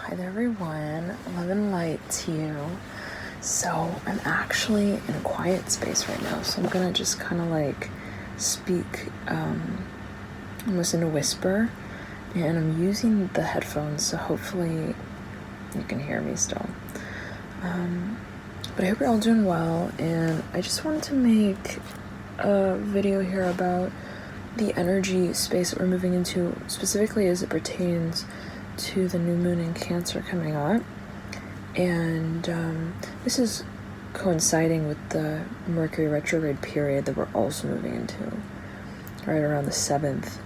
Hi there everyone, love and light to you. So I'm actually in a quiet space right now, so I'm gonna just kind of like speak almost in a whisper, and I'm using the headphones, so hopefully you can hear me still. But I hope you're all doing well, and I just wanted to make a video here about the energy space that we're moving into, specifically as it pertains to the new moon in Cancer coming up. And this is coinciding with the Mercury retrograde period that we're also moving into, right around the 7th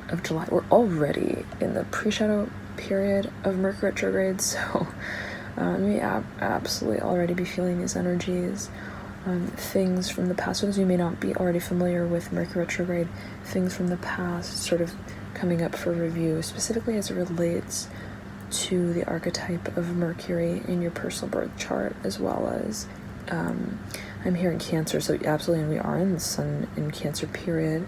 of July. We're already in the pre-shadow period of Mercury retrograde, so we absolutely already be feeling these energies. Things from the past, those of you may not be already familiar with Mercury retrograde, things from the past sort of coming up for review, specifically as it relates to the archetype of Mercury in your personal birth chart, as well as I'm here in Cancer, so absolutely, and we are in the Sun in Cancer period,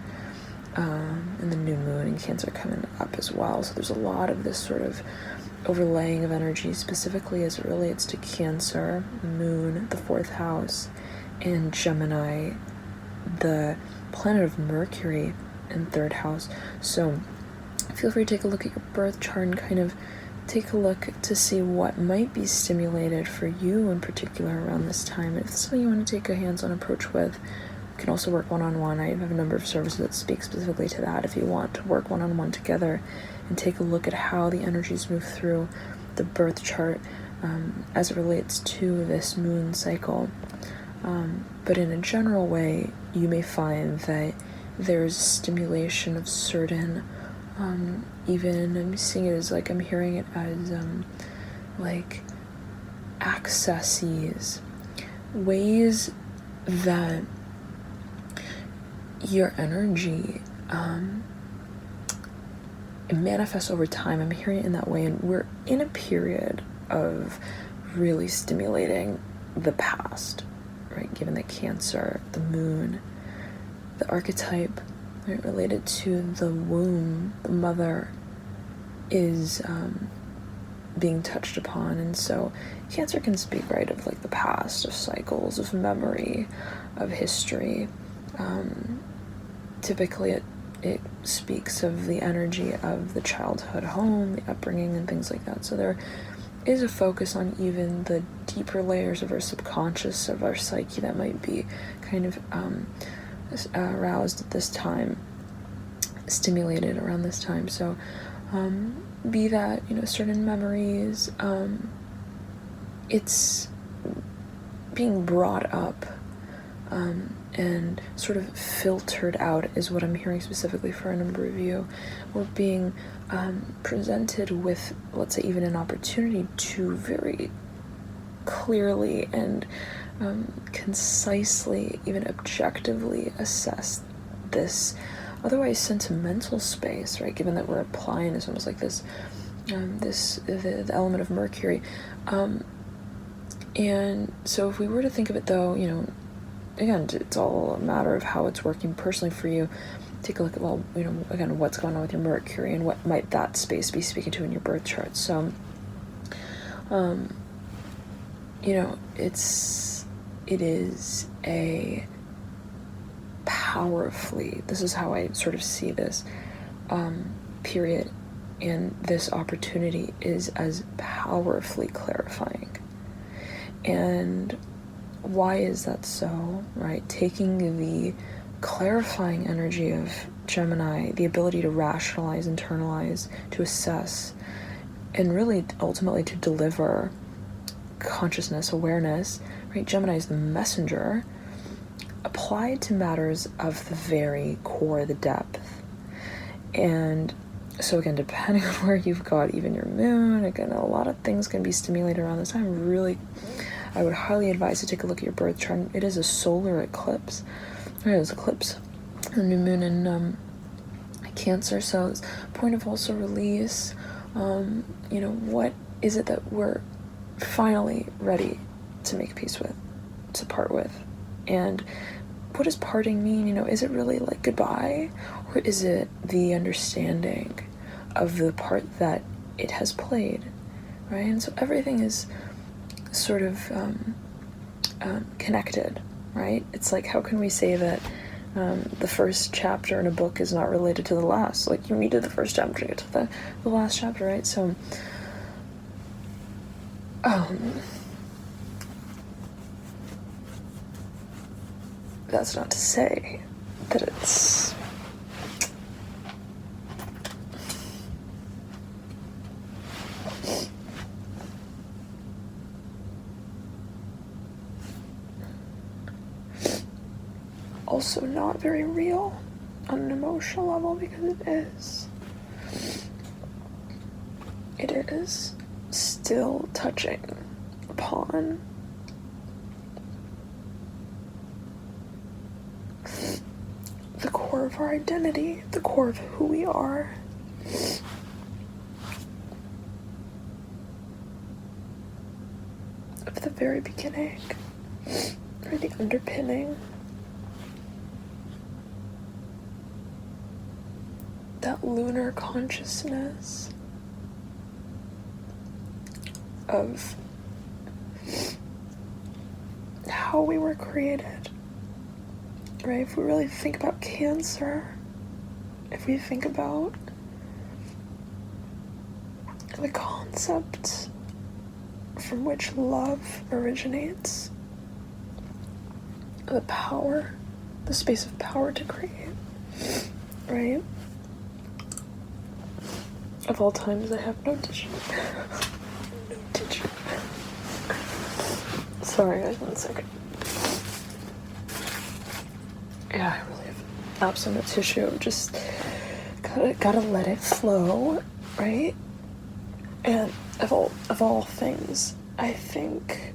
and the new moon in Cancer coming up as well. So there's a lot of this sort of overlaying of energy, specifically as it relates to Cancer, Moon, the 4th house, and Gemini, the planet of Mercury in 3rd house. So feel free to take a look at your birth chart and kind of take a look to see what might be stimulated for you in particular around this time. If it's something you want to take a hands-on approach with, you can also work one-on-one. I have a number of services that speak specifically to that if you want to work one-on-one together and take a look at how the energies move through the birth chart as it relates to this moon cycle. But in a general way, you may find that there's stimulation of certain, even I'm seeing it as like, I'm hearing it as like accesses, ways that your energy it manifests over time. I'm hearing it in that way, and we're in a period of really stimulating the past, right? Given the Cancer, the moon, the archetype, right, related to the womb, the mother, is being touched upon. And so Cancer can speak, right, of like the past, of cycles, of memory, of history. Typically it speaks of the energy of the childhood home, the upbringing, and things like that. So there is a focus on even the deeper layers of our subconscious, of our psyche, that might be kind of aroused at this time, stimulated around this time. So be that, certain memories, it's being brought up and sort of filtered out is what I'm hearing specifically for a number of you. We're being presented with, let's say, even an opportunity to very clearly and concisely, even objectively assess this otherwise sentimental space, right? Given that we're applying this almost like this, the element of Mercury. And so if we were to think of it though, again, it's all a matter of how it's working personally for you. Take a look at, well, again, what's going on with your Mercury and what might that space be speaking to in your birth chart. So, it is a powerfully, this is how I sort of see this period, and this opportunity is as powerfully clarifying. And why is that so, right? Taking the clarifying energy of Gemini, the ability to rationalize, internalize, to assess, and really ultimately to deliver consciousness, awareness, right? Gemini is the messenger, applied to matters of the very core, the depth. And so again, depending on where you've got even your moon, again, a lot of things can be stimulated around this time. Really, I would highly advise to take a look at your birth chart. It is a solar eclipse. It is eclipse, the new moon in Cancer, so it's a point of also release. What is it that we're finally ready to make peace with, to part with? And what does parting mean? Is it really like goodbye, or is it the understanding of the part that it has played, right? And so everything is sort of connected, right? It's like, how can we say that the first chapter in a book is not related to the last? Like, you needed the first chapter to get to the last chapter, right? So that's not to say that it's also not very real on an emotional level, because it is. It is still touching upon the core of our identity, the core of who we are. Of the very beginning, or the underpinning. That lunar consciousness of how we were created, right? If we really think about Cancer, if we think about the concept from which love originates, the power, the space of power to create, right? Of all times, I have no tissue. No tissue. Sorry, guys, 1 second. Yeah, I really have absolute tissue. Just gotta let it flow, right? And of all things, I think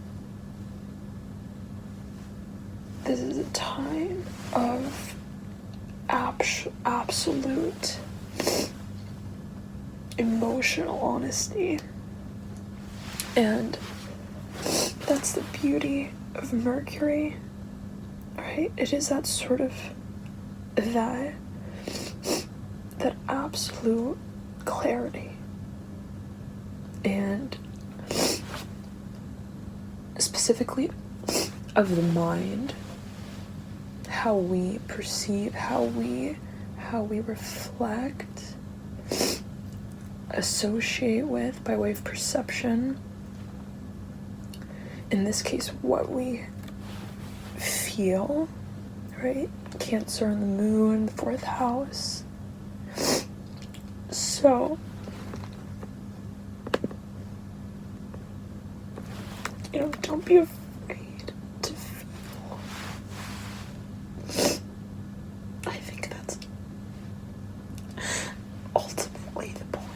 this is a time of absolute emotional honesty. And that's the beauty of Mercury, right? It is that sort of that absolute clarity and specifically of the mind, how we perceive, how we reflect, associate with by way of perception. In this case, what we feel, right? Cancer and the moon, the 4th house. So, don't be afraid to feel. I think that's ultimately the point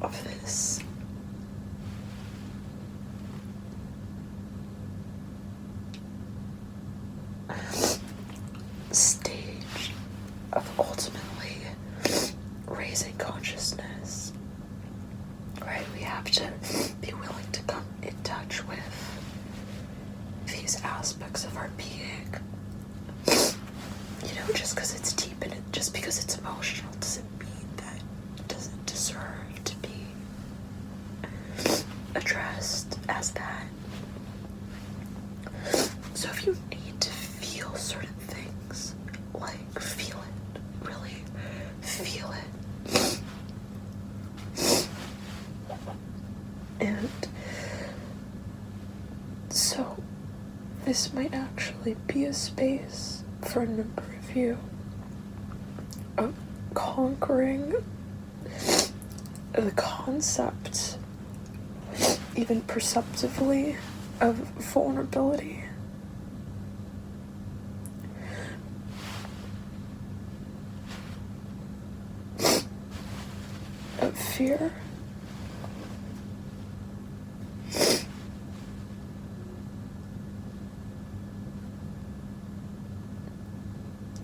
of this. Stage of ultimately raising consciousness, right? We have to be willing to come in touch with these aspects of our being. Just because it's deep and just because it's emotional doesn't mean that it doesn't deserve to be addressed as that. So if you need to feel certain things, like, feel it, really feel it. And so this might actually be a space for a number of you of conquering the concept, even perceptively, of vulnerability. Of fear.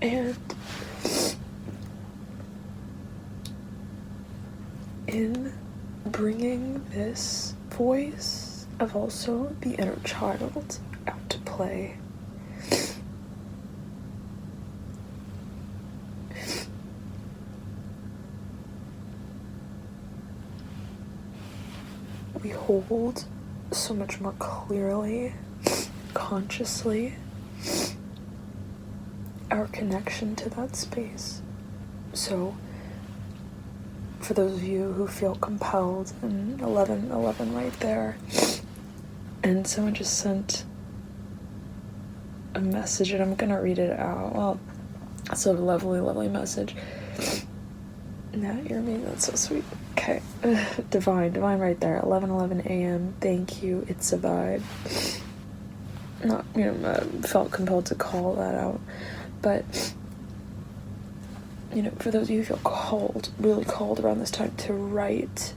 And in bringing this voice of also the inner child out to play, we hold so much more clearly, consciously, our connection to that space. So for those of you who feel compelled, and 11 right there, and someone just sent a message, and I'm gonna read it out. Well, it's a lovely message. Nat, you're amazing. That's so sweet. Okay. Divine right there. 11:11 a.m. Thank you. It's a vibe. Not, felt compelled to call that out. But, for those of you who feel really called around this time to write,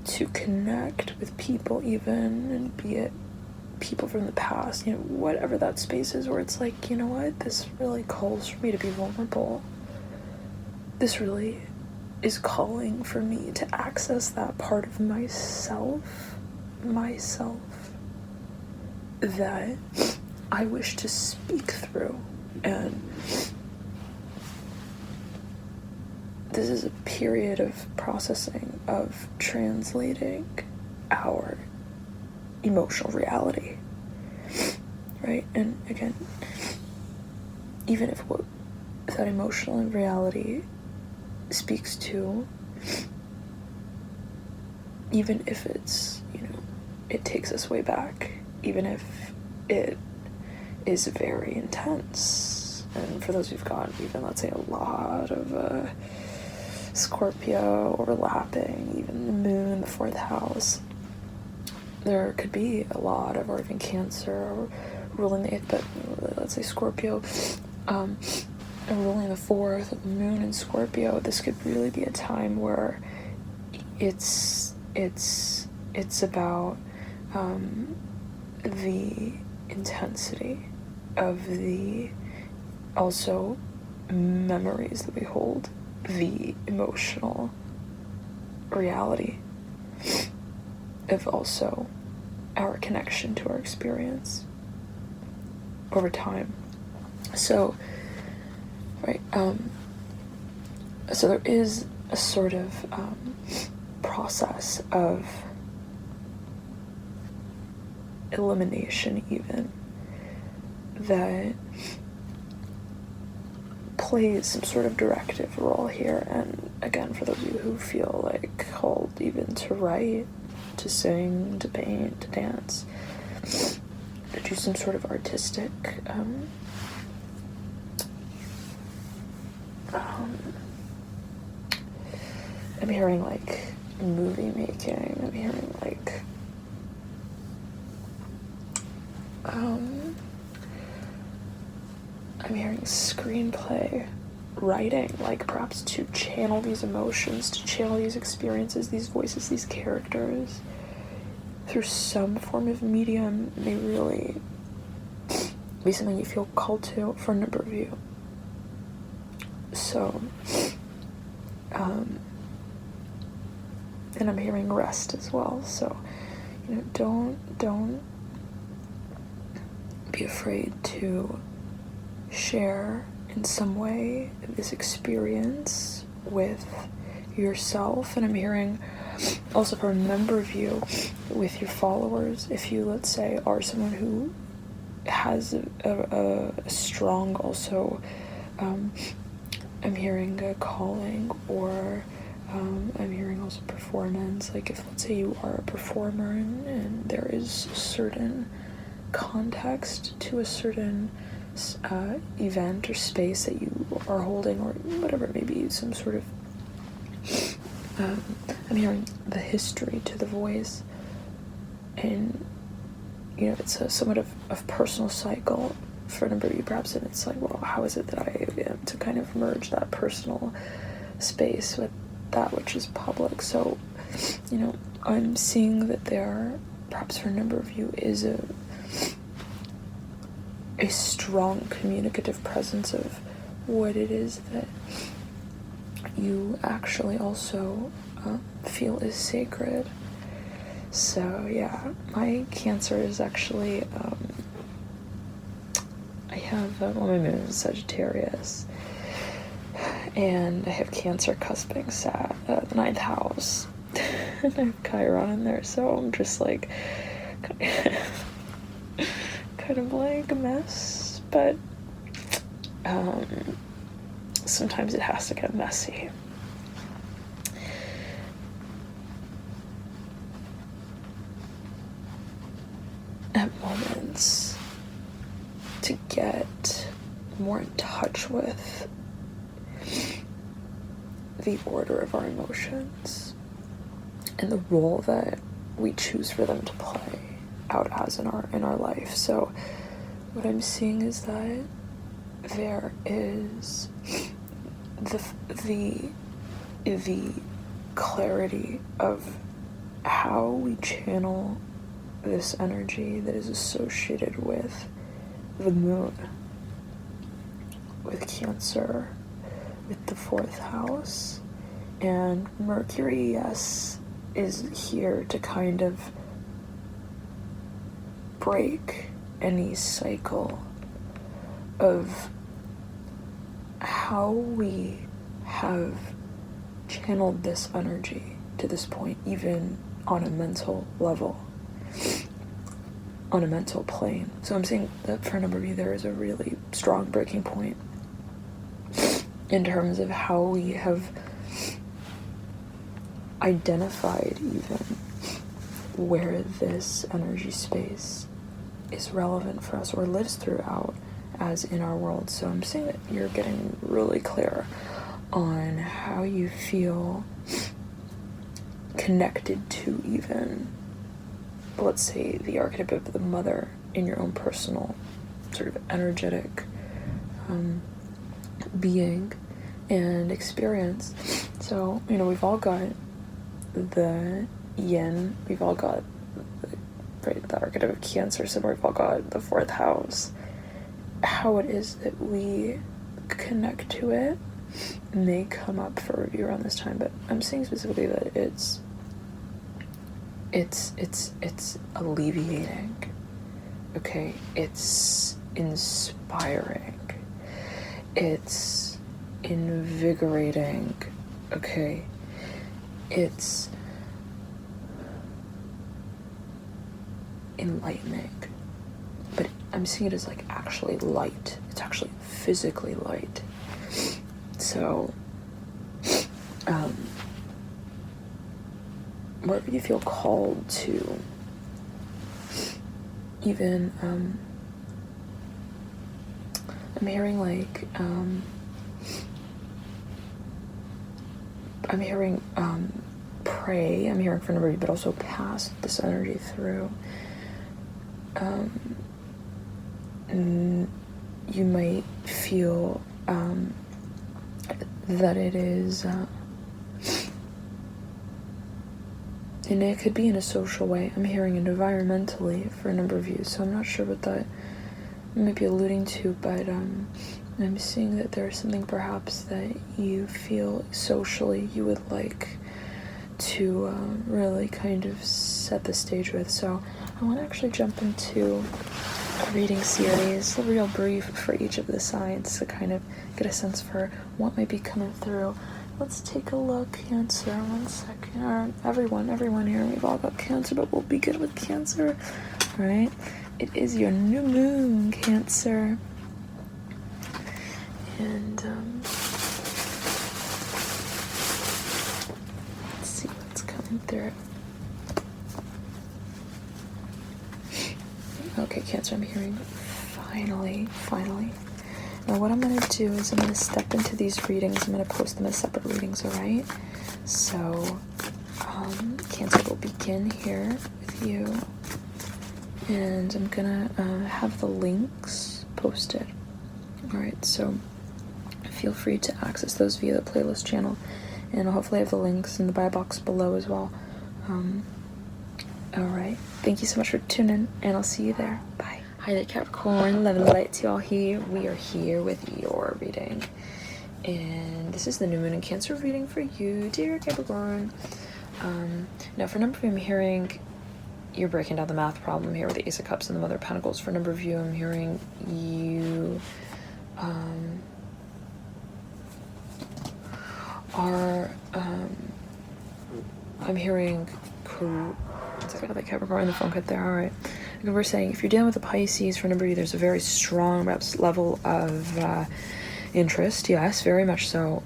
to connect with people even, and be it people from the past, whatever that space is where it's like, you know what, this really calls for me to be vulnerable. This really is calling for me to access that part of myself that I wish to speak through. And this is a period of processing, of translating our emotional reality, right? And again, even if what that emotional reality speaks to, even if it's, it takes us way back, even if it is very intense, and for those who've got even, let's say, a lot of Scorpio overlapping, even the moon, the 4th house, there could be a lot of, or even Cancer, or ruling the 8th, but let's say Scorpio, and ruling the 4th, the moon in Scorpio. This could really be a time where it's about the intensity of the also memories that we hold, the emotional reality of also our connection to our experience over time. So, right, so there is a sort of process of elimination even that plays some sort of directive role here. And again, for those of you who feel like called even to write, to sing, to paint, to dance, to do some sort of artistic I'm hearing like movie making, I'm hearing like I'm hearing screenplay writing, like perhaps to channel these emotions, to channel these experiences, these voices, these characters through some form of medium may really be something you feel called to for a number of you. So, and I'm hearing rest as well. So, don't be afraid to share in some way this experience with yourself. And I'm hearing also for a number of you with your followers, if you, let's say, are someone who has a strong also, I'm hearing a calling, or I'm hearing also performance. Like if, let's say, you are a performer and there is a certain context to a certain event or space that you are holding, or whatever it may be, some sort of I'm hearing the history to the voice, and it's a somewhat of personal cycle for a number of you perhaps, and it's like, well, how is it that I am to kind of merge that personal space with that which is public? So I'm seeing that there, perhaps for a number of you, is a strong communicative presence of what it is that you actually also feel is sacred. So yeah, my Cancer is actually I have my moon is Sagittarius, and I have Cancer cusping the 9th house. and I have Chiron in there, so I'm just like kind of like a mess, but sometimes it has to get messy. At moments, to get more in touch with the order of our emotions and the role that we choose for them to play out as in our life. So what I'm seeing is that there is the clarity of how we channel this energy that is associated with the moon, with Cancer, with the 4th house, and Mercury, yes, is here to kind of break any cycle of how we have channeled this energy to this point, even on a mental level, on a mental plane. So I'm saying that for a number of you, there is a really strong breaking point in terms of how we have identified even where this energy space is relevant for us or lives throughout as in our world. So I'm saying that you're getting really clear on how you feel connected to even, let's say, the archetype of the mother in your own personal sort of energetic being and experience. So, you know, we've all got the yin, we've all got the archetype of Cancer, so we've all got the 4th house. How it is that we connect to it may come up for review around this time, but I'm saying specifically that it's alleviating, okay? It's inspiring. It's invigorating, okay? It's enlightening. But I'm seeing it as like actually light. It's actually physically light. So, wherever you feel called to, even, I'm hearing like, I'm hearing pray, I'm hearing for a number of you, but also pass this energy through. You might feel that it is, and it could be in a social way. I'm hearing it environmentally for a number of you, so I'm not sure what that might be alluding to, but I'm seeing that there's something perhaps that you feel socially you would like to really kind of set the stage with. So I want to actually jump into a reading series, real brief for each of the signs to kind of get a sense for what might be coming through. Let's take a look. Cancer, 1 second. Or everyone here, we've all got Cancer, but we'll be good with Cancer. All right, it is your new moon, Cancer, and let's see what's coming through. Okay, Cancer, I'm hearing finally. Now what I'm going to do is I'm going to step into these readings. I'm going to post them as separate readings, alright? So, Cancer, will begin here with you. And I'm going to have the links posted. Alright, so feel free to access those via the playlist channel. And I'll hopefully have the links in the bio box below as well. Alright, thank you so much for tuning, and I'll see you there. Bye. Hi there, Capricorn. Love and light to y'all here. We are here with your reading. And this is the new moon in Cancer reading for you, dear Capricorn. Now, for a number of you, I'm hearing you're breaking down the math problem here with the Ace of Cups and the Mother of Pentacles. For a number of you, I'm hearing you are I'm hearing, I got that Capricorn in the phone cut there, all right. And we're saying, if you're dealing with a Pisces, for number 2, there's a very strong, perhaps, level of interest. Yes, very much so.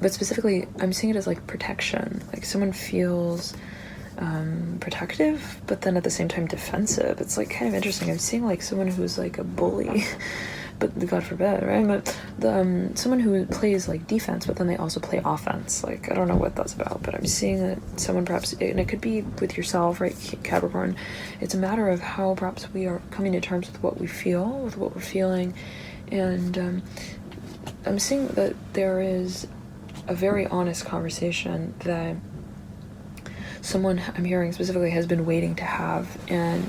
But specifically, I'm seeing it as like protection. Like someone feels protective, but then at the same time defensive. It's like kind of interesting. I'm seeing like someone who's like a bully, but God forbid, right? But someone who plays like defense, but then they also play offense. Like, I don't know what that's about, but I'm seeing that someone perhaps, and it could be with yourself, right, Capricorn. It's a matter of how perhaps we are coming to terms with what we feel, with what we're feeling. And I'm seeing that there is a very honest conversation that someone, I'm hearing specifically, has been waiting to have. And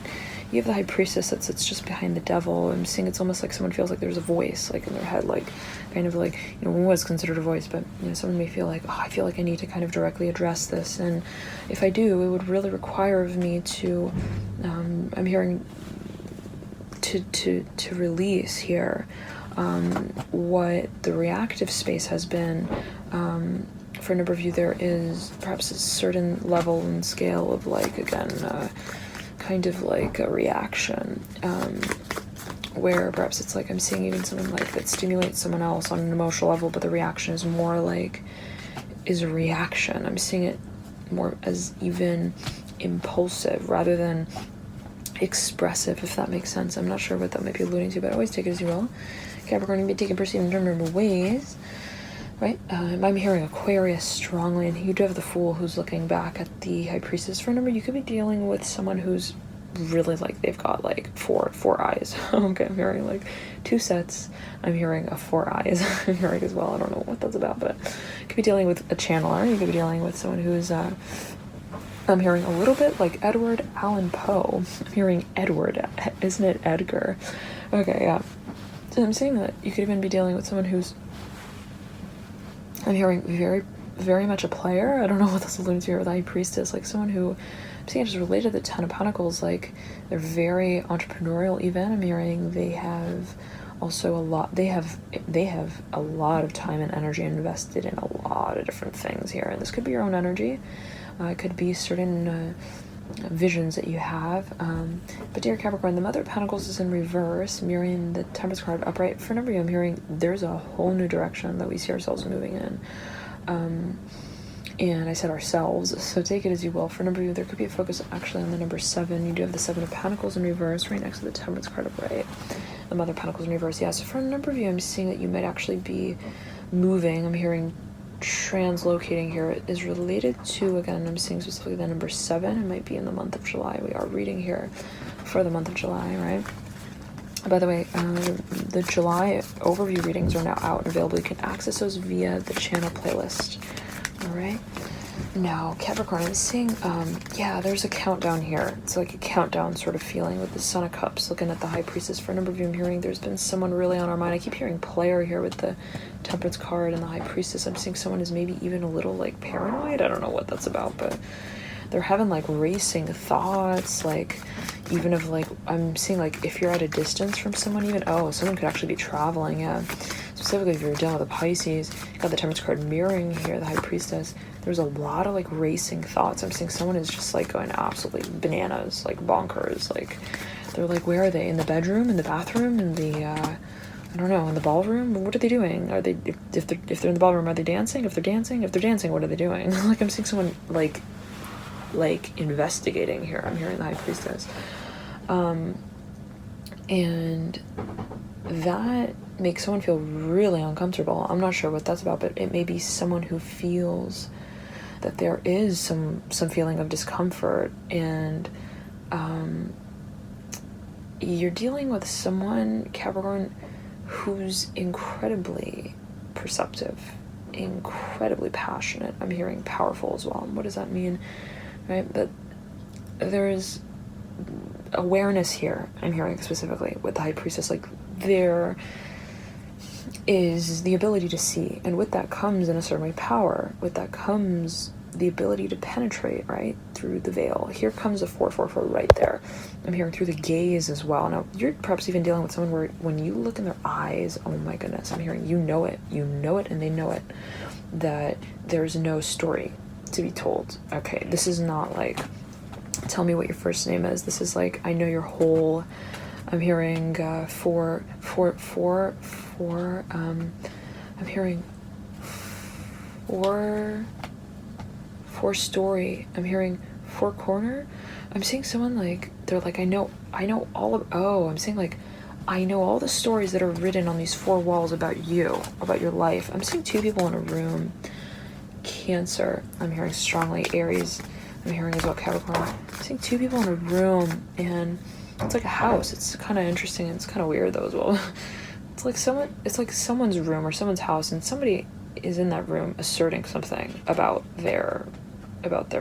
you have the High Priestess that sits just behind the Devil. I'm seeing it's almost like someone feels like there's a voice like in their head, like kind of like, you know, what's considered a voice, but you know, someone may feel like, oh, I feel like I need to kind of directly address this, and if I do, it would really require of me to I'm hearing to release here what the reactive space has been. For a number of you, there is perhaps a certain level and scale of like, again, kind of like a reaction, where perhaps it's like I'm seeing even someone like that stimulates someone else on an emotional level, but the reaction is more like, is a reaction. I'm seeing it more as even impulsive rather than expressive, if that makes sense. I'm not sure what that might be alluding to, but always take it as you will. Capricorn can be taken, perceived, and interpreted in ways. Right? I'm hearing Aquarius strongly, and you do have the Fool who's looking back at the High Priestess. For a number, you could be dealing with someone who's really like, they've got like four eyes. Okay, I'm hearing like 2 sets. I'm hearing a 4 eyes. I'm hearing as well. I don't know what that's about, but you could be dealing with a channeler. You could be dealing with someone who's, I'm hearing a little bit like Edward Allan Poe. I'm hearing Edward. Isn't it Edgar? Okay, yeah. So I'm saying that you could even be dealing with someone who's, I'm hearing very, very much a player. I don't know what that's alluding to here with the High Priestess. Like someone who, I'm seeing just related to the Ten of Pentacles. Like they're very entrepreneurial even. I'm hearing they have also a lot, they have a lot of time and energy invested in a lot of different things here. And this could be your own energy. It could be certain visions that you have. But dear Capricorn, the Mother of Pentacles is in reverse, mirroring the Temperance card upright. For a number of you, I'm hearing there's a whole new direction that we see ourselves moving in. And I said ourselves, so take it as you will. For a number of you, there could be a focus actually on the number 7. You do have the 7 of Pentacles in reverse right next to the Temperance card upright. The Mother of Pentacles in reverse, yeah. So for a number of you, I'm seeing that you might actually be moving. I'm hearing translocating here is related to, again, I'm seeing specifically the number 7. It might be in the month of July. We are reading here for the month of July, right? By the way, the July overview readings are now out and available. You can access those via the channel playlist. All right. Now, Capricorn, I'm seeing, yeah, there's a countdown here. It's like a countdown sort of feeling with the Son of Cups looking at the High Priestess. For a number of you, I'm hearing there's been someone really on our mind. I keep hearing player here with the Temperance card and the High Priestess. I'm seeing someone is maybe even a little like paranoid. I don't know what that's about, but they're having like racing thoughts, like even of like, I'm seeing like if you're at a distance from someone even, oh, someone could actually be traveling, yeah. Specifically if you're dealing with a Pisces, you got the Temperance card mirroring here, the High Priestess. There's a lot of like racing thoughts. I'm seeing someone is just like going absolutely bananas, like bonkers. Like they're like, where are they? In the bedroom, in the bathroom, in the, I don't know, in the ballroom? What are they doing? Are they, if they're in the ballroom, are they dancing? If they're dancing, what are they doing? Like I'm seeing someone like investigating here. I'm hearing the High Priestess. And that makes someone feel really uncomfortable. I'm not sure what that's about, but it may be someone who feels that there is some feeling of discomfort, and you're dealing with someone, Capricorn, who's incredibly perceptive, incredibly passionate. I'm hearing powerful as well. And what does that mean? Right? But there is awareness here, I'm hearing specifically with the High Priestess. Like there is the ability to see, and with that comes in a certain way power. With that comes the ability to penetrate, right, through the veil. Here comes a 444 right there. I'm hearing through the gaze as well. Now you're perhaps even dealing with someone where when you look in their eyes, oh my goodness, I'm hearing you know it, and they know it, that there's no story. to be told. Okay, this is not like, tell me what your first name is. This is like, I know your whole, I'm hearing I'm hearing four story. I'm hearing four corner. I'm seeing someone like, they're like, I know all of, I'm saying like, I know all the stories that are written on these four walls about you, about your life. I'm seeing two people in a room. Cancer, I'm hearing strongly. Aries, I'm hearing as well. Capricorn, I'm seeing two people in a room, and it's like a house. It's kind of interesting. It's kind of weird though as well. It's like someone's room or someone's house, and somebody is in that room asserting something about their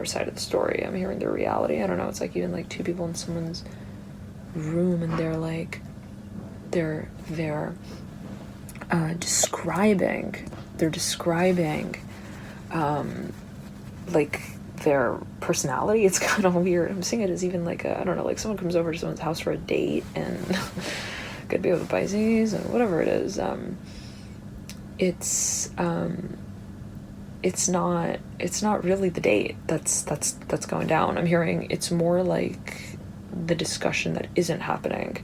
side of the story. I'm hearing their reality. I don't know. It's like even like two people in someone's room, and they're like, they're describing like their personality. It's kind of weird. I'm seeing it as even like I don't know, like someone comes over to someone's house for a date, and could be with Pisces and whatever it is. It's not really the date that's going down. I'm hearing it's more like the discussion that isn't happening,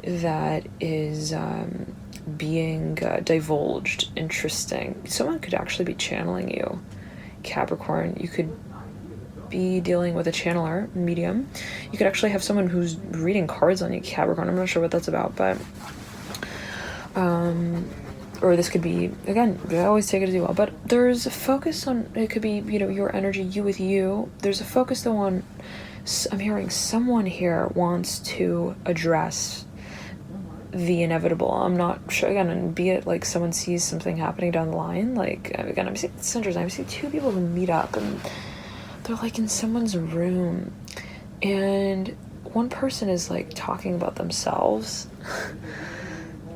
that is being divulged. Interesting. Someone could actually be channeling you, Capricorn. You could be dealing with a channeler, medium. You could actually have someone who's reading cards on you, Capricorn. I'm not sure what that's about, but or this could be, again, I always take it as well, but there's a focus on, it could be, you know, your energy, you with you. There's a focus though on, I'm hearing someone here wants to address the inevitable. I'm not sure, again, and be it like someone sees something happening down the line, like, again, I'm seeing, it's interesting, I'm seeing two people who meet up, and they're like in someone's room, and one person is like talking about themselves,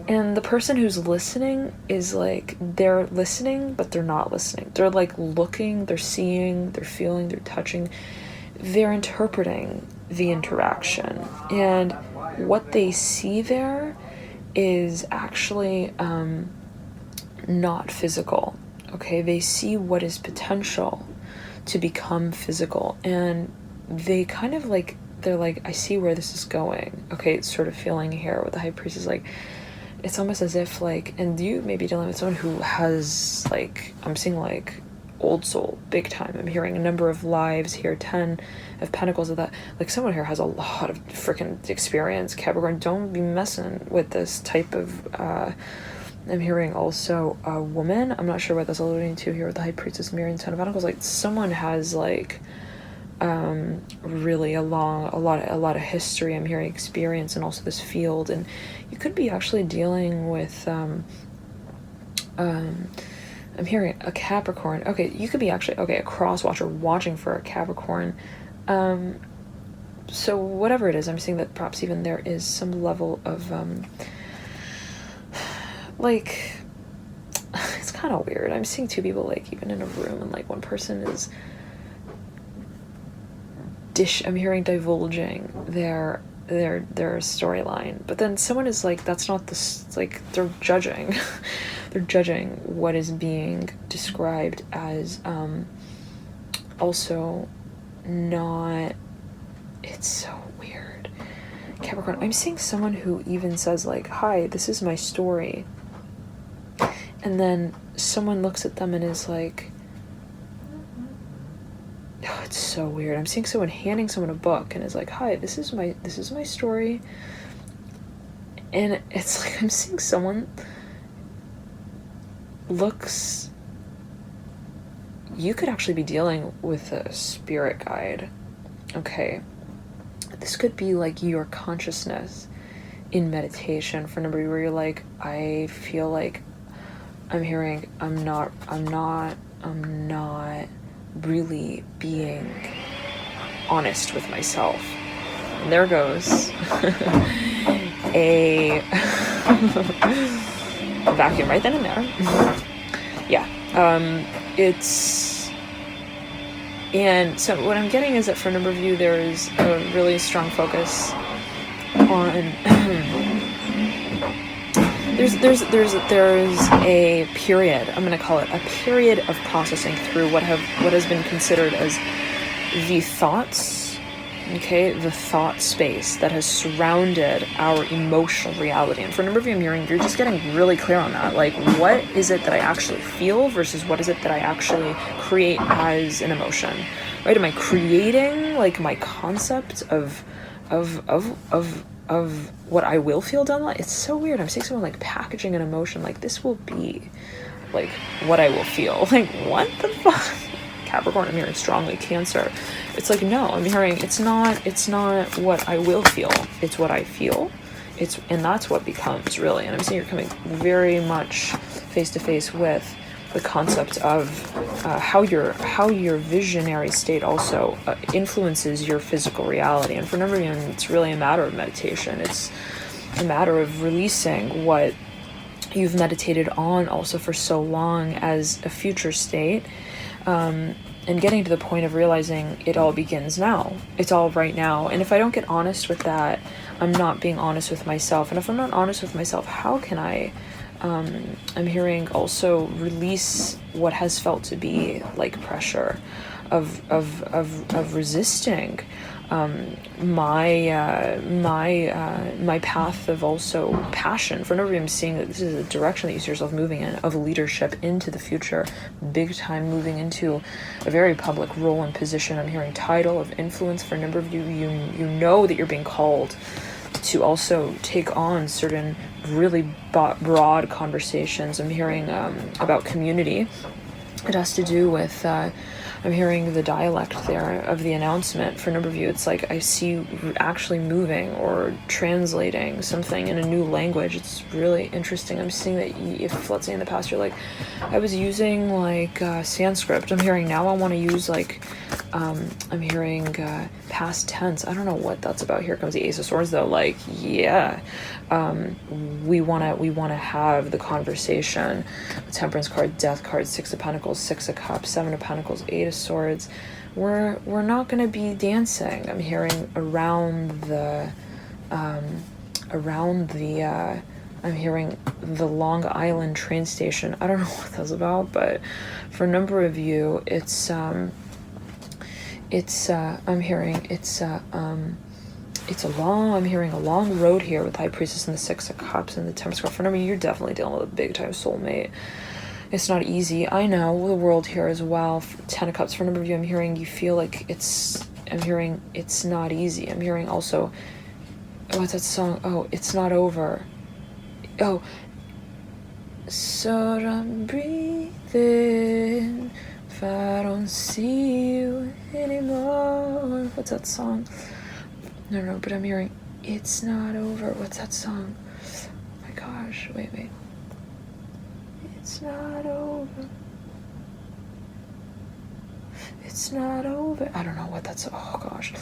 and the person who's listening is like, they're listening, but they're not listening. They're like looking, they're seeing, they're feeling, they're touching, they're interpreting the interaction, and what they see there is actually not physical. Okay, they see what is potential to become physical, and they kind of like, they're like, I see where this is going. Okay, it's sort of feeling here with the High Priest is like, it's almost as if like, and you may be dealing with someone who has like, I'm seeing like old soul, big time. I'm hearing a number of lives here, 10 of Pentacles of that. Like someone here has a lot of freaking experience. Capricorn, don't be messing with this type of, I'm hearing also a woman. I'm not sure what that's alluding to here with the High Priestess, Mirror, and 10 of Pentacles. Like someone has like, really a lot of history. I'm hearing experience and also this field, and you could be actually dealing with, I'm hearing a Capricorn. Okay, you could be actually, okay, a cross watcher watching for a Capricorn. So whatever it is, I'm seeing that perhaps even there is some level of, like, it's kind of weird. I'm seeing two people, like, even in a room, and, like, one person is I'm hearing divulging their storyline, but then someone is like, that's not this, like, they're judging they're judging what is being described as also not, it's so weird. Capricorn, I'm seeing someone who even says like, hi, this is my story, and then someone looks at them and is like, oh, it's so weird. I'm seeing someone handing someone a book and is like, hi, this is my story. And it's like, I'm seeing someone looks, you could actually be dealing with a spirit guide. Okay, this could be like your consciousness in meditation for number where you're like, I feel like I'm hearing, I'm not really being honest with myself. And there goes a vacuum right then and there. Yeah, it's, and so what I'm getting is that for a number of you, there is a really strong focus on there's a period, I'm going to call it a period of processing through what has been considered as the thoughts, okay, the thought space that has surrounded our emotional reality. And for a number of you, I'm hearing you're just getting really clear on that. Like, what is it that I actually feel versus what is it that I actually create as an emotion, right? Am I creating like my concept of what I will feel done? Like, it's so weird. I'm seeing someone like packaging an emotion like this will be like what I will feel. Like, what the fuck? Capricorn, I'm hearing strongly. Cancer, it's like, no, I'm hearing it's not what I will feel, it's what I feel. And that's what becomes, really. And I'm seeing you're coming very much face to face with the concept of how your visionary state also influences your physical reality. And for a number of you, it's really a matter of meditation. It's a matter of releasing what you've meditated on also for so long as a future state, and getting to the point of realizing it all begins now. It's all right now. And if I don't get honest with that, I'm not being honest with myself. And if I'm not honest with myself, how can I, I'm hearing also release what has felt to be like pressure of resisting my path of also passion. For no reason, I'm seeing that this is a direction that you see yourself moving in, of leadership into the future, big time, moving into a very public role and position. I'm hearing title of influence. For a number of you, you know that you're being called to also take on certain really broad conversations. I'm hearing about community. It has to do with I'm hearing the dialect there of the announcement. For a number of you, it's like I see you actually moving or translating something in a new language. It's really interesting. I'm seeing that if, let's say in the past, you're like, I was using like Sanskrit. I'm hearing now I want to use like, I'm hearing past tense. I don't know what that's about. Here comes the Ace of Swords though. Like, yeah, we wanna have the conversation. The Temperance card, Death card, Six of Pentacles, Six of Cups, Seven of Pentacles, Eight of Swords. We're not gonna be dancing. I'm hearing around the I'm hearing the Long Island train station. I don't know what that's about, but for a number of you, I'm hearing a long road here with High Priestess and the Six of Cups and the Temperance card. For a number of you, you're definitely dealing with a big time soulmate. It's not easy. I know the world here as well. Ten of Cups. For a number of you, I'm hearing you feel like I'm hearing it's not easy. I'm hearing also, what's that song? Oh, it's not over. Oh, so I'm breathing if I don't see you anymore. What's that song? No, but I'm hearing it's not over. What's that song? Oh my gosh, wait. It's not over. It's not over. I don't know what that's. Oh gosh.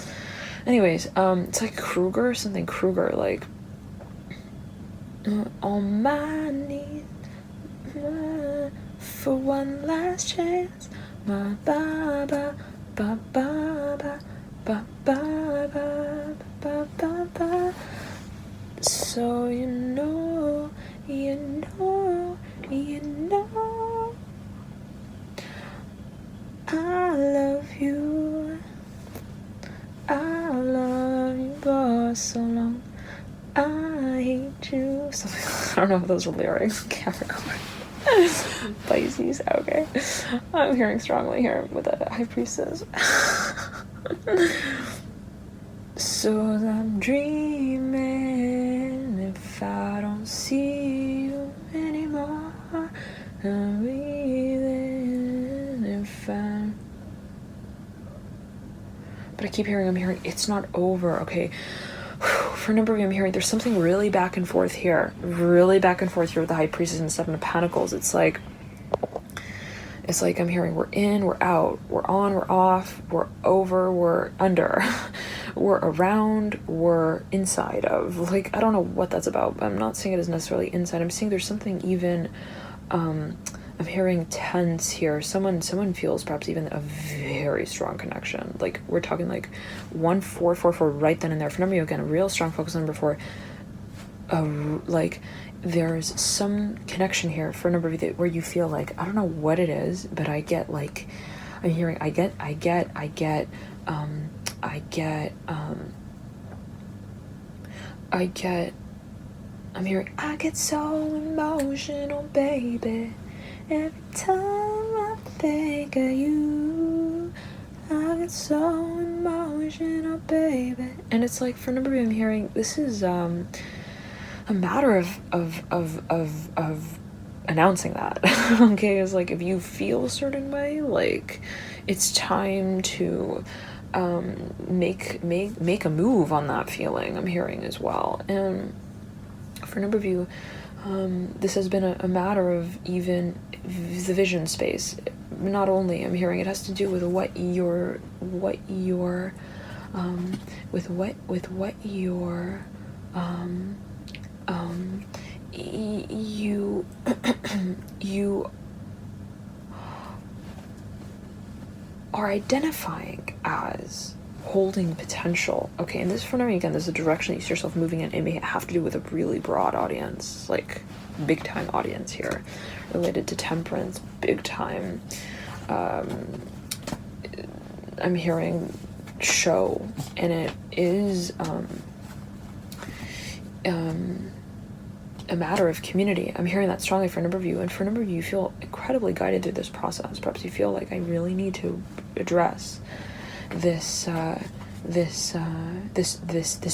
Anyways, it's like Kruger, something Kruger, like on my knees for one last chance. My ba ba ba. So you know I love you for so long. I hate you. Something, I don't know if those are lyrics. Capricorn. Pisces, okay. I'm hearing strongly here with a High Priestess. So I'm dreaming if I don't see you anymore. I'm breathing if I'm. But I keep hearing, I'm hearing it's not over, okay. For a number of you, I'm hearing there's something really back and forth here. Really back and forth here with the High Priestess and the Seven of Pentacles. It's like I'm hearing we're in, we're out, we're on, we're off, we're over, we're under, we're around, we're inside of. Like, I don't know what that's about, but I'm not seeing it as necessarily inside. I'm seeing there's something even, I'm hearing tense here. Someone feels perhaps even a very strong connection. Like, we're talking like 1 4 4 4 right then and there. For number you, again, a real strong focus on number 4. like there's some connection here for a number of you where you feel like, I don't know what it is, but I get like, I'm hearing, I'm hearing, I get so emotional, baby, every time I think of you. I get so emotional, baby. And it's like, for a number of you, I'm hearing, this is a matter of announcing that. Okay, it's like, if you feel a certain way, like, it's time to make a move on that feeling, I'm hearing as well. And for a number of you, this has been a matter of even the vision space. Not only, I'm hearing, it has to do with what your you are identifying as holding potential. Okay, and this, for me, again, this is a direction that you see yourself moving in. It may have to do with a really broad audience, like big time audience here, related to temperance, big time. I'm hearing show, and it is a matter of community. I'm hearing that strongly for a number of you, and for a number of you, you feel incredibly guided through this process. Perhaps you feel like, I really need to address this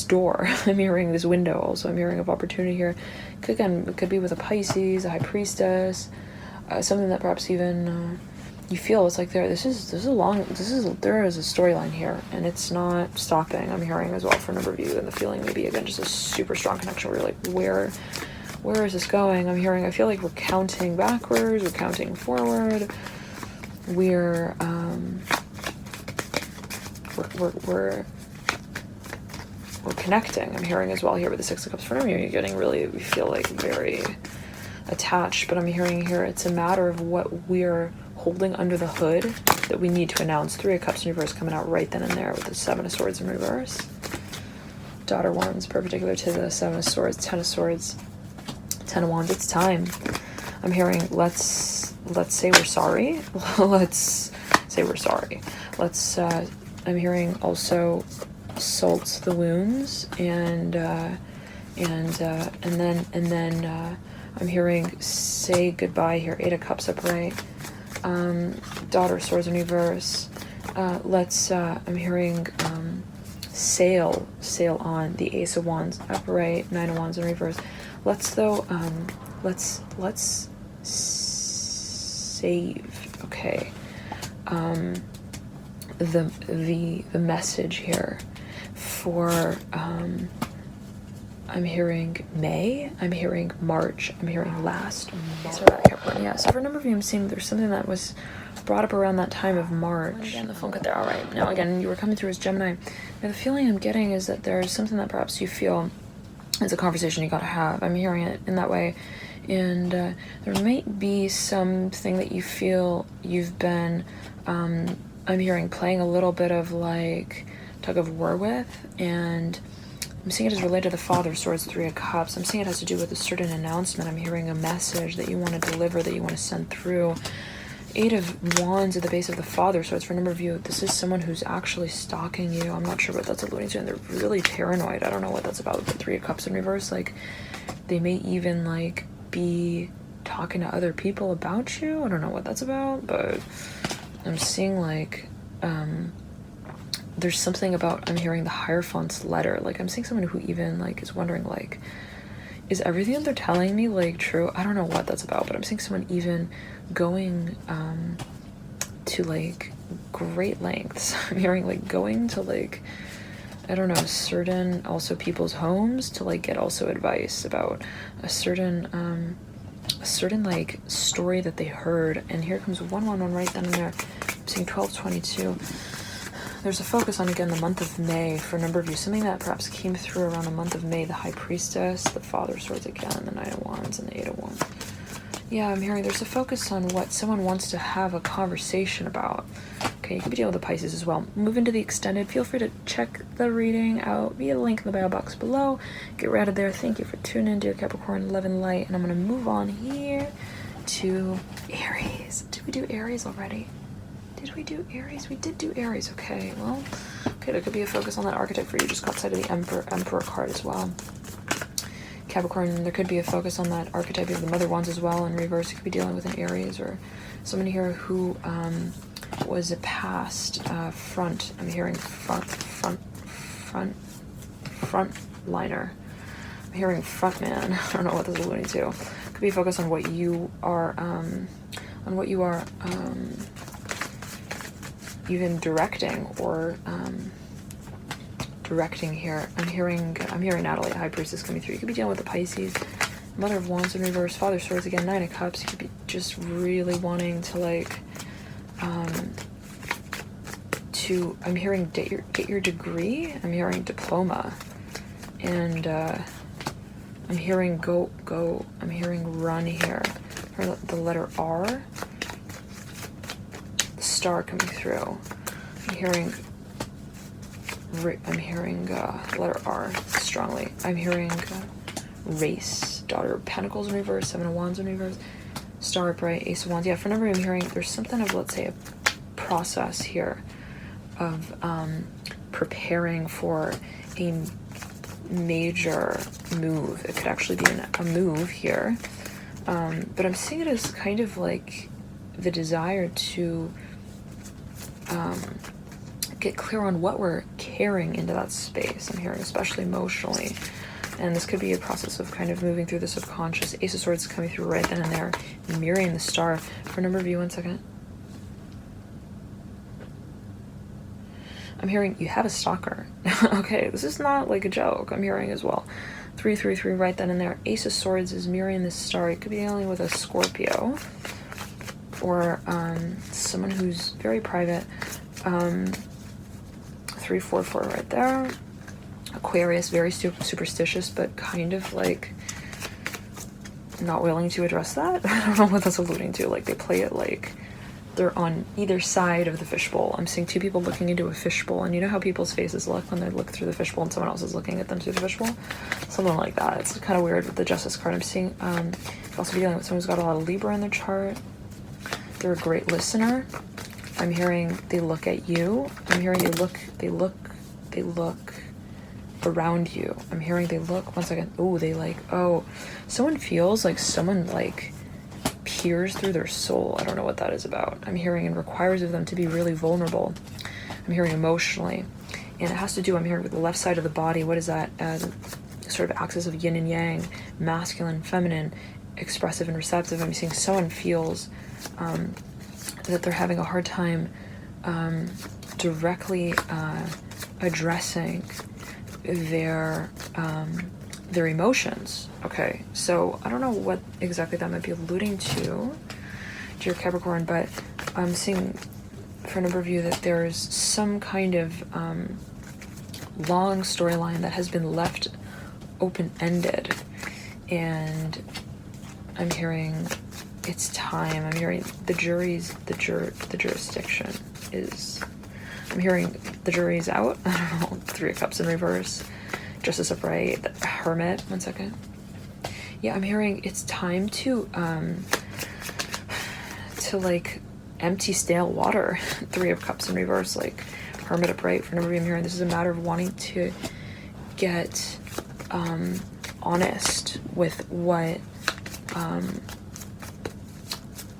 door. I'm hearing this window. Also, I'm hearing of opportunity here. It could be with a Pisces, a High Priestess, something that perhaps even you feel it's like there is a storyline here, and it's not stopping. I'm hearing as well for a number of you, and the feeling maybe again just a super strong connection where you're like, where is this going? I'm hearing, I feel like we're counting backwards, we're counting forward, we're connecting. I'm hearing as well here with the Six of Cups. For me, you're getting really, we feel like very attached, but I'm hearing here it's a matter of what we're holding under the hood that we need to announce. Three of Cups in reverse coming out right then and there with the Seven of Swords in reverse. Daughter Wands, perpendicular to the Seven of Swords, Ten of Swords, Ten of Wands. It's time. I'm hearing, let's say we're sorry. Let's say we're sorry. I'm hearing also salt the wounds, and then I'm hearing say goodbye here. Eight of Cups upright, Daughter of Swords in reverse. I'm hearing sail on, the Ace of Wands upright, Nine of Wands in reverse. Let's save. Okay. The message here for I'm hearing May, I'm hearing March, I'm hearing last March. Yeah, so for a number of you, I'm seeing there's something that was brought up around that time of March. And again, the phone cut there. All right. Now, again, you were coming through as Gemini. Now, the feeling I'm getting is that there's something that perhaps you feel is a conversation you got to have. I'm hearing it in that way. And there might be something that you feel you've been, I'm hearing, playing a little bit of like tug of war with. And I'm seeing it as related to the Father of Swords, Three of Cups. I'm seeing it has to do with a certain announcement. I'm hearing a message that you want to deliver, that you want to send through. Eight of Wands at the base of the Father of Swords. For a number of you, this is someone who's actually stalking you. I'm not sure what that's alluding to, and they're really paranoid. I don't know what that's about. The Three of Cups in reverse, like they may even like be talking to other people about you. I don't know what that's about, but I'm seeing like there's something about, I'm hearing the Hierophant's letter. Like I'm seeing someone who even like is wondering like, is everything that they're telling me like true? I don't know what that's about, but I'm seeing someone even going to like great lengths. I'm hearing like going to like, I don't know, certain also people's homes to like get also advice about a certain like story that they heard. And here comes 111 right then and there. I'm seeing 1222. There's a focus on, again, the month of May for a number of you. Something that perhaps came through around the month of May. The High Priestess, the Father of Swords again, the Nine of Wands, and the Eight of Wands. Yeah, I'm hearing there's a focus on what someone wants to have a conversation about. Okay, you could be dealing with the Pisces as well. Move into the extended. Feel free to check the reading out via the link in the bio box below. Get right out of there. Thank you for tuning in, dear Capricorn, love and light. And I'm going to move on here to Aries. Did we do Aries already? Did we do Aries? We did do Aries. Okay, well, okay, there could be a focus on that archetype for you. Just got sight of the Emperor card as well. Capricorn, there could be a focus on that archetype of the Mother Wands as well. In reverse, you could be dealing with an Aries or someone here who was a past front. I'm hearing front liner. I'm hearing front man. I don't know what this is alluding to. Could be a focus on what you are even directing or directing here. I'm hearing Natalie, High Priestess, coming through. You could be dealing with the Pisces, Mother of Wands in reverse, Father of Swords again, Nine of Cups. You could be just really wanting to like I'm hearing get your degree. I'm hearing diploma, and I'm hearing go. I'm hearing run here. The letter R, the star coming through. I'm hearing letter R strongly. I'm hearing race, Daughter of Pentacles in reverse, Seven of Wands in reverse, Star upright, Ace of Wands. Yeah, for a number I'm hearing there's something of, let's say, a process here of preparing for a major move. It could actually be a move here, but I'm seeing it as kind of like the desire to get clear on what we're carrying into that space. I'm hearing especially emotionally, and this could be a process of kind of moving through the subconscious. Ace of Swords coming through right then and there, mirroring the star. For a number of you, 1 second. I'm hearing you have a stalker. Okay, this is not like a joke. I'm hearing as well. 333 right then and there. Ace of Swords is mirroring this star. It could be dealing with a Scorpio or someone who's very private. 344 right there. Aquarius, very superstitious, but kind of like not willing to address that. I don't know what that's alluding to. Like they play it like they're on either side of the fishbowl. I'm seeing two people looking into a fishbowl, and you know how people's faces look when they look through the fishbowl and someone else is looking at them through the fishbowl? Something like that. It's kind of weird with the Justice card. I'm seeing you could also be dealing with someone who's got a lot of Libra in their chart. They're a great listener. I'm hearing they look at you. I'm hearing they look around you. I'm hearing they look, 1 second. Oh, they like, oh, someone feels like someone like peers through their soul. I don't know what that is about. I'm hearing and requires of them to be really vulnerable. I'm hearing emotionally, and it has to do, I'm hearing with the left side of the body. What is that? As sort of axis of yin and yang, masculine, feminine, expressive and receptive. I'm seeing someone feels that they're having a hard time directly addressing their emotions. Okay, so I don't know what exactly that might be alluding to, dear Capricorn, but I'm seeing for a number of you that there's some kind of long storyline that has been left open-ended, and I'm hearing it's time. I'm hearing the jurisdiction is, I'm hearing the jury's out. I don't know, 3 of Cups in reverse, Justice upright, the Hermit, 1 second. Yeah, I'm hearing it's time to like empty stale water. 3 of Cups in reverse, like Hermit upright. For a number of you, I'm hearing this is a matter of wanting to get honest with what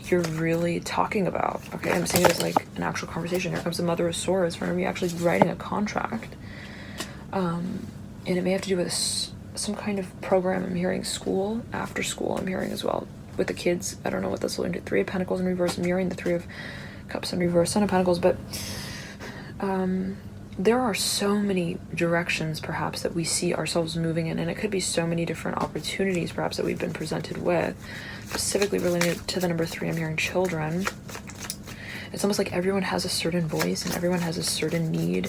you're really talking about. Okay, I'm seeing it as like an actual conversation. Here comes the Mother of Swords. For me, actually writing a contract, and it may have to do with some kind of program. I'm hearing school, after school. I'm hearing as well with the kids. I don't know what this will do. 3 of Pentacles in reverse. I'm hearing the 3 of Cups in reverse, Son of Pentacles. But there are so many directions perhaps that we see ourselves moving in, and it could be so many different opportunities perhaps that we've been presented with, specifically related to the number 3. I'm hearing children. It's almost like everyone has a certain voice and everyone has a certain need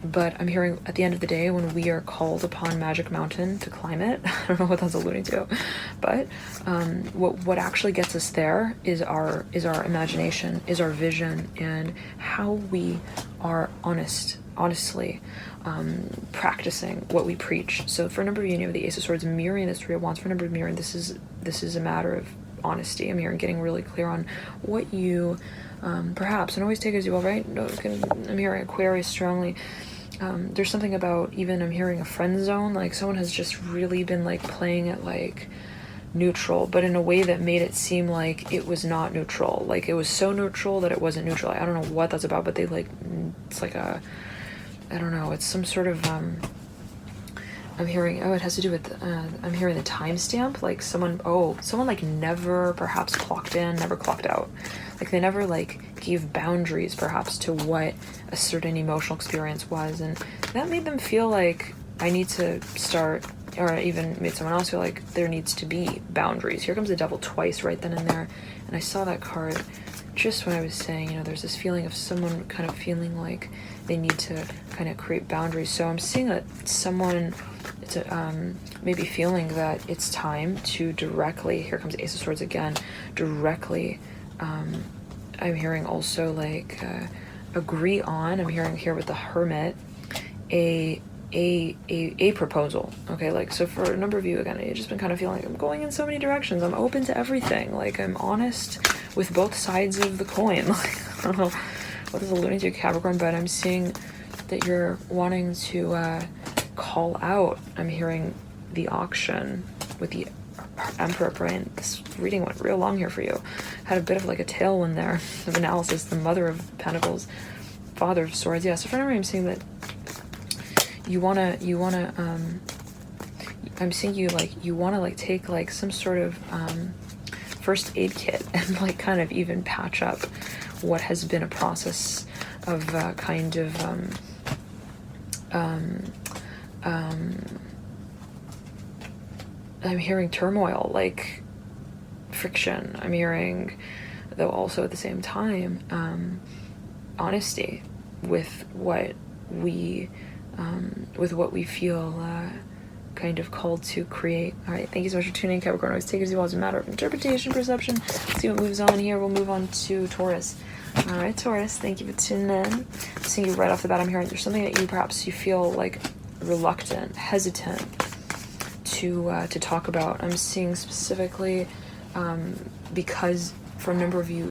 But I'm hearing at the end of the day, when we are called upon Magic Mountain to climb it, I don't know what that's alluding to, but what actually gets us there is our imagination, is our vision, and how we are honestly practicing what we preach. So for a number of you have the Ace of Swords mirroring this Three of Wands. For a number of mirroring, this is a matter of honesty. I'm hearing getting really clear on what you perhaps, and always take as you will, right? I'm hearing Aquarius strongly. There's something about, even I'm hearing a friend zone, like someone has just really been like playing it like neutral, but in a way that made it seem like it was not neutral. Like it was so neutral that it wasn't neutral. I don't know what that's about, but they like, it's like a, I don't know, it's some sort of I'm hearing, it has to do with, I'm hearing the timestamp, like someone like never perhaps clocked in, never clocked out. Like they never like gave boundaries perhaps to what a certain emotional experience was. And that made them feel like I need to start, or even made someone else feel like there needs to be boundaries. Here comes the Devil twice right then and there. And I saw that card just when I was saying, you know, there's this feeling of someone kind of feeling like they need to kind of create boundaries. So I'm seeing that someone, it's maybe feeling that it's time to directly, here comes Ace of Swords again, directly, I'm hearing also like agree on, I'm hearing here with the Hermit, a proposal. Okay, like, so for a number of you, again, you've just been kind of feeling like I'm going in so many directions, I'm open to everything, like I'm honest with both sides of the coin. Like, I don't know what this is alluding to, Capricorn, but I'm seeing that you're wanting to call out. I'm hearing the auction with the Emperor brain. This reading went real long here for you. Had a bit of like a tailwind there of analysis. The Mother of Pentacles, Father of Swords. Yeah, so for now I'm seeing that you wanna I'm seeing you like you wanna like take like some sort of first aid kit and like kind of even patch up what has been a process of kind of I'm hearing turmoil, like friction. I'm hearing, though also at the same time, honesty with what we feel kind of called to create. All right, thank you so much for tuning in, Capricorn. Always take it as you will, as a matter of interpretation, perception. Let's see what moves on here. We'll move on to Taurus. All right, Taurus, thank you for tuning in. Seeing you right off the bat, I'm hearing there's something that you feel like reluctant, hesitant to talk about. I'm seeing specifically because for a number of you